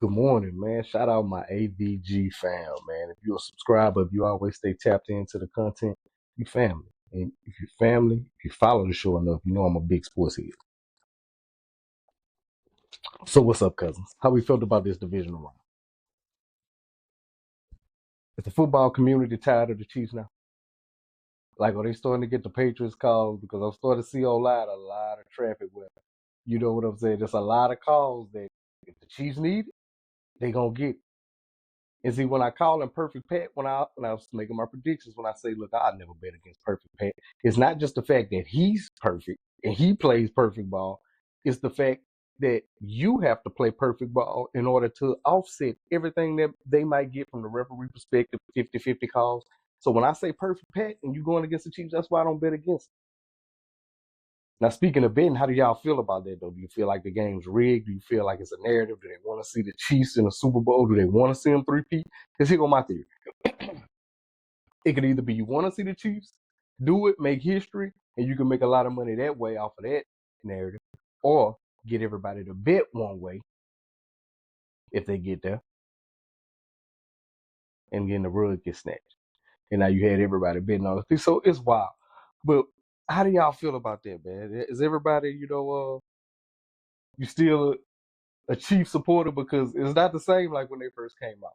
Good morning, man. Shout out my AVG fam, man. If you're a subscriber, if you always stay tapped into the content, you family. And if you family, if you follow the show enough, you know I'm a big sports head. So what's up, cousins? How we felt about this divisional round? Is the football community tired of the Chiefs now? Like, are they starting to get the Patriots calls? Because I'm starting to see a lot of traffic where, you know what I'm saying? There's a lot of calls that if the Chiefs need it, they gonna get. And see, when I call him Perfect Pat, when I was making my predictions, when I say, look, I'll never bet against Perfect Pat, it's not just the fact that he's perfect and he plays perfect ball. It's the fact that you have to play perfect ball in order to offset everything that they might get from the referee perspective, 50-50 calls. So when I say Perfect Pat and you going against the Chiefs, that's why I don't bet against them. Now, speaking of betting, how do y'all feel about that, though? Do you feel like the game's rigged? Do you feel like it's a narrative? Do they want to see the Chiefs in the Super Bowl? Do they want to see them three-peat? Because here go my theory. It could either be you want to see the Chiefs do it, make history, and you can make a lot of money that way off of that narrative, or get everybody to bet one way if they get there, and then the rug gets snatched. And now you had everybody betting on it. So it's wild. But how do y'all feel about that, man? Is everybody, you still a Chief supporter? Because it's not the same like when they first came out.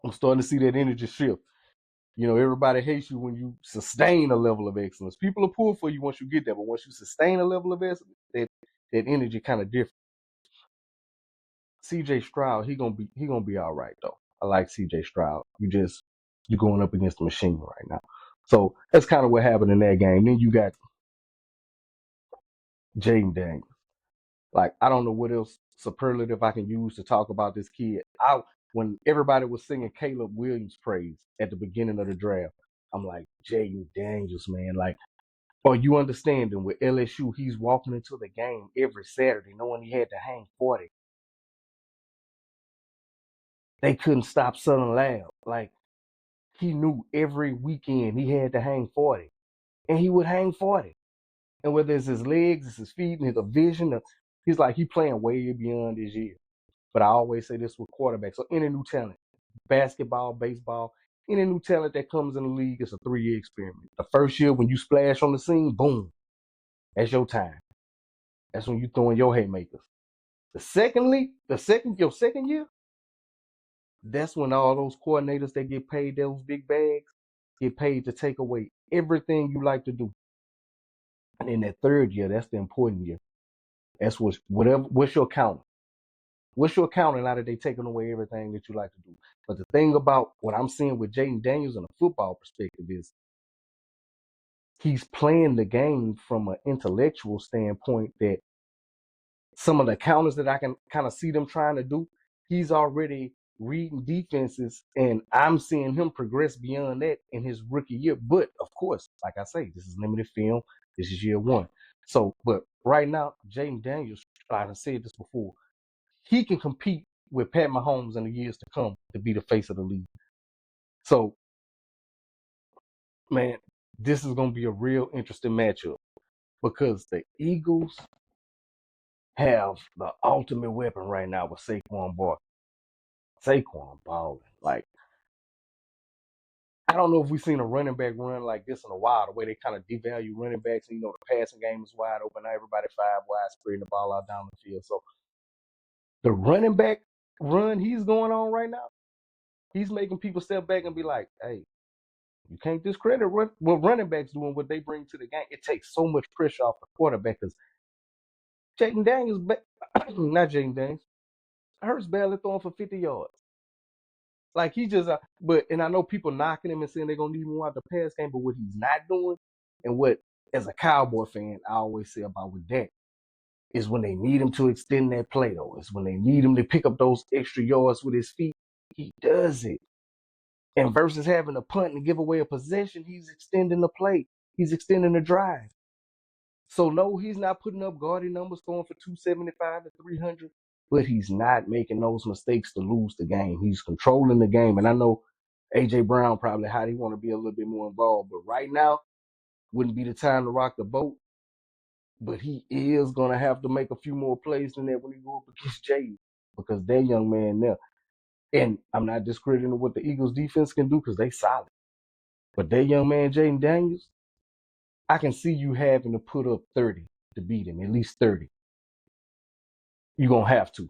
I'm starting to see that energy shift. Everybody hates you when you sustain a level of excellence. People are pull for you once you get there, but once you sustain a level of excellence, that energy kind of different. CJ Stroud, he gonna be all right though. I like CJ Stroud. You're going up against the machine right now. So that's kind of what happened in that game. Then you got Jaden Daniels. Like, I don't know what else superlative I can use to talk about this kid. When everybody was singing Caleb Williams praise at the beginning of the draft, I'm like, Jaden Daniels, man. Like, are you understanding with LSU, he's walking into the game every Saturday knowing he had to hang 40. They couldn't stop Southern Lab. Like, he knew every weekend he had to hang 40. And he would hang 40. And whether it's his legs, it's his feet, and his vision, he's like, he playing way beyond his year. But I always say this with quarterbacks. So any new talent, basketball, baseball, any new talent that comes in the league is a 3-year experiment. The first year when you splash on the scene, boom, that's your time. That's when you throwing your haymakers. Your second year, that's when all those coordinators that get paid those big bags get paid to take away everything you like to do. And in that third year, that's the important year. That's what's your counter? What's your counter now that they taking away everything that you like to do? But the thing about what I'm seeing with Jaden Daniels in a football perspective is he's playing the game from an intellectual standpoint that some of the counters that I can kind of see them trying to do, he's already reading defenses, and I'm seeing him progress beyond that in his rookie year. But of course, like I say, this is limited film. This is year one. So, but right now, Jaden Daniels, like I said this before, he can compete with Pat Mahomes in the years to come to be the face of the league. So, man, this is going to be a real interesting matchup because the Eagles have the ultimate weapon right now with Saquon Barkley. Saquon balling. Like, I don't know if we've seen a running back run like this in a while, the way they kind of devalue running backs. And, the passing game is wide open. Now everybody five wide, spreading the ball out down the field. So the running back run he's going on right now, he's making people step back and be like, hey, you can't discredit what running backs do and what they bring to the game. It takes so much pressure off the quarterback because Jaden Daniels, not Jaden Daniels, Hurts barely throwing for 50 yards. Like he just, and I know people knocking him and saying they're gonna need him out the pass game, but what he's not doing, and what as a Cowboy fan I always say about with Dak is when they need him to extend that play though, is when they need him to pick up those extra yards with his feet, he does it. And versus having a punt and give away a possession, he's extending the play, he's extending the drive. So no, he's not putting up gaudy numbers, throwing for 275 to 300. But he's not making those mistakes to lose the game. He's controlling the game. And I know AJ Brown probably how he want to be a little bit more involved, but right now wouldn't be the time to rock the boat. But he is gonna have to make a few more plays than that when he go up against Jay. because that young man there, and I'm not discrediting what the Eagles defense can do because they solid. But that young man, Jaden Daniels, I can see you having to put up 30 to beat him, at least 30. You're going to have to.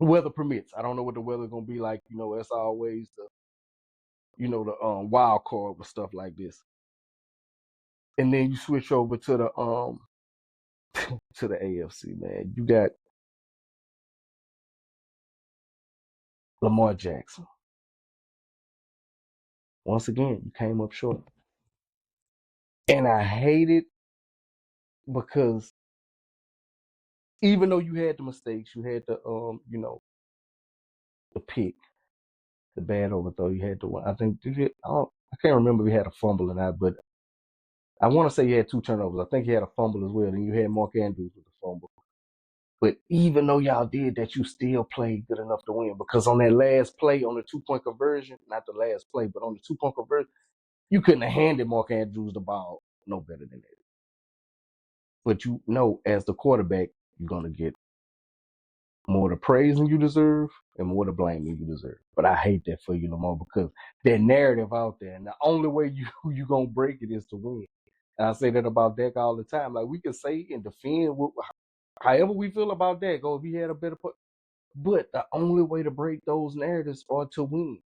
Weather permits. I don't know what the weather's going to be like. You know, that's always the wild card with stuff like this. And then you switch over to the to the AFC, man. You got Lamar Jackson. Once again, you came up short. And I hate it because even though you had the mistakes, you had the pick, the bad overthrow, you had the one. I think I can't remember if he had a fumble or not, but I want to say he had 2 turnovers. I think he had a fumble as well. And you had Mark Andrews with the fumble. But even though y'all did that, you still played good enough to win because on that last play, on the 2-point conversion, not the last play, but on the 2-point conversion, you couldn't have handed Mark Andrews the ball no better than that. But you know, as the quarterback, you're going to get more the praise than you deserve and more the blame than you deserve. But I hate that for you, Lamar, because that narrative out there, and the only way you going to break it is to win. And I say that about Dak all the time. Like, we can say and defend however we feel about Dak, if he had a better put. But the only way to break those narratives are to win.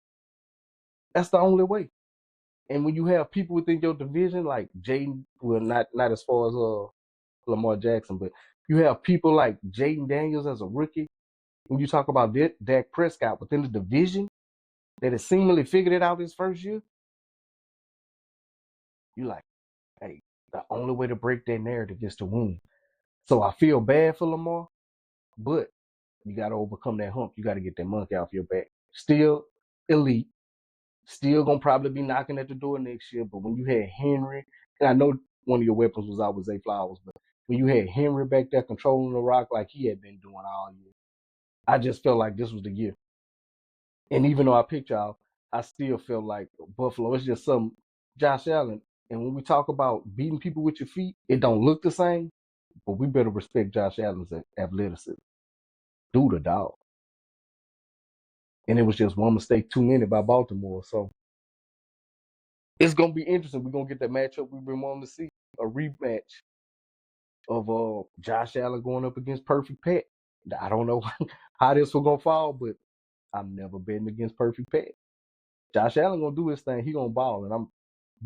That's the only way. And when you have people within your division like Jaden, well, not as far as Lamar Jackson, but you have people like Jaden Daniels as a rookie. When you talk about Dak Prescott within the division that has seemingly figured it out his first year, you like, hey, the only way to break that narrative is to win. So I feel bad for Lamar, but you got to overcome that hump. You got to get that monkey off your back. Still elite. Still gonna probably be knocking at the door next year. But when you had Henry, and I know one of your weapons was always Zay Flowers, but when you had Henry back there controlling the rock like he had been doing all year, I just felt like this was the year. And even though I picked y'all, I still feel like Buffalo. It's just some Josh Allen. And when we talk about beating people with your feet, it don't look the same. But we better respect Josh Allen's athleticism. Dude, a dog. And it was just one mistake too many by Baltimore. So it's gonna be interesting. We're gonna get that matchup we've been wanting to see, a rematch of Josh Allen going up against Perfect Pat. I don't know how this will gonna fall, but I'm never betting against Perfect Pat. Josh Allen gonna do his thing. He gonna ball, and I'm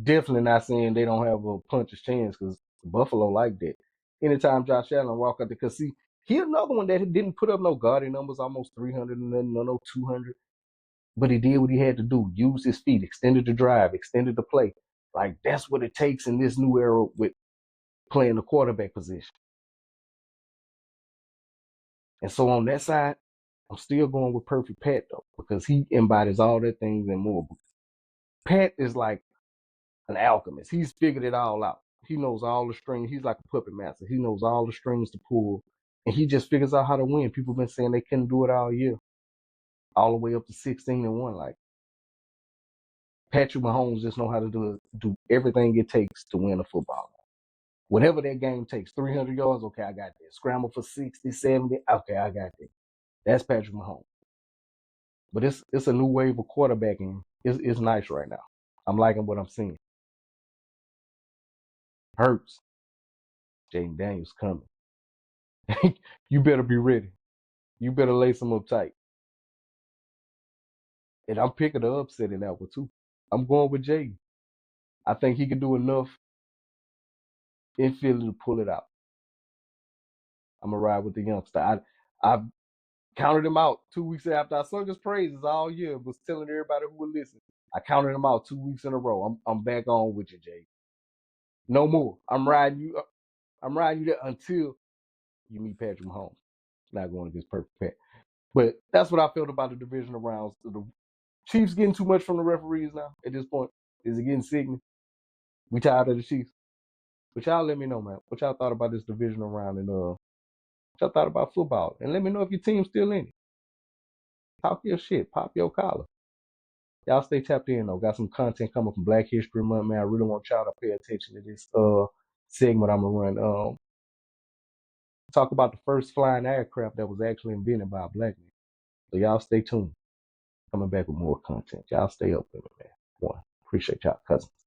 definitely not saying they don't have a puncher's chance because Buffalo like that. Anytime Josh Allen walk out there, because see, he another one that didn't put up no gaudy numbers, almost 300 and then no 200. But he did what he had to do. Use his feet, extended the drive, extended the play. Like, that's what it takes in this new era with playing the quarterback position. And so on that side, I'm still going with Perfect Pat, though, because he embodies all that things and more. Pat is like an alchemist. He's figured it all out. He knows all the strings. He's like a puppet master. He knows all the strings to pull. And he just figures out how to win. People been saying they couldn't do it all year. All the way up to 16-1. Like, Patrick Mahomes just know how to do everything it takes to win a football game. Whatever that game takes, 300 yards, okay, I got that. Scramble for 60, 70, okay, I got that. That's Patrick Mahomes. But it's a new wave of quarterbacking. It's nice right now. I'm liking what I'm seeing. Hurts. Jaden Daniels coming. You better be ready. You better lace them up tight. And I'm picking the upset in that one too. I'm going with Jaden. I think he can do enough in Philly to pull it out. I'm gonna ride with the youngster. I've counted him out 2 weeks after I sung his praises all year. Was telling everybody who would listen. I counted him out 2 weeks in a row. I'm back on with you, Jay. No more. I'm riding you. I'm riding you there until you meet Patrick Mahomes. Not going against Perfect Pat. But that's what I felt about the divisional rounds. The Chiefs getting too much from the referees now at this point. Is it getting sickening? We tired of the Chiefs. But y'all let me know, man. What y'all thought about this divisional round and what y'all thought about football. And let me know if your team's still in it. Talk your shit. Pop your collar. Y'all stay tapped in though. Got some content coming from Black History Month, man. I really want y'all to pay attention to this segment I'm gonna run talk about the first flying aircraft that was actually invented by a black man. So y'all stay tuned. Coming back with more content. Y'all stay up with me, man. One. Appreciate y'all cousins.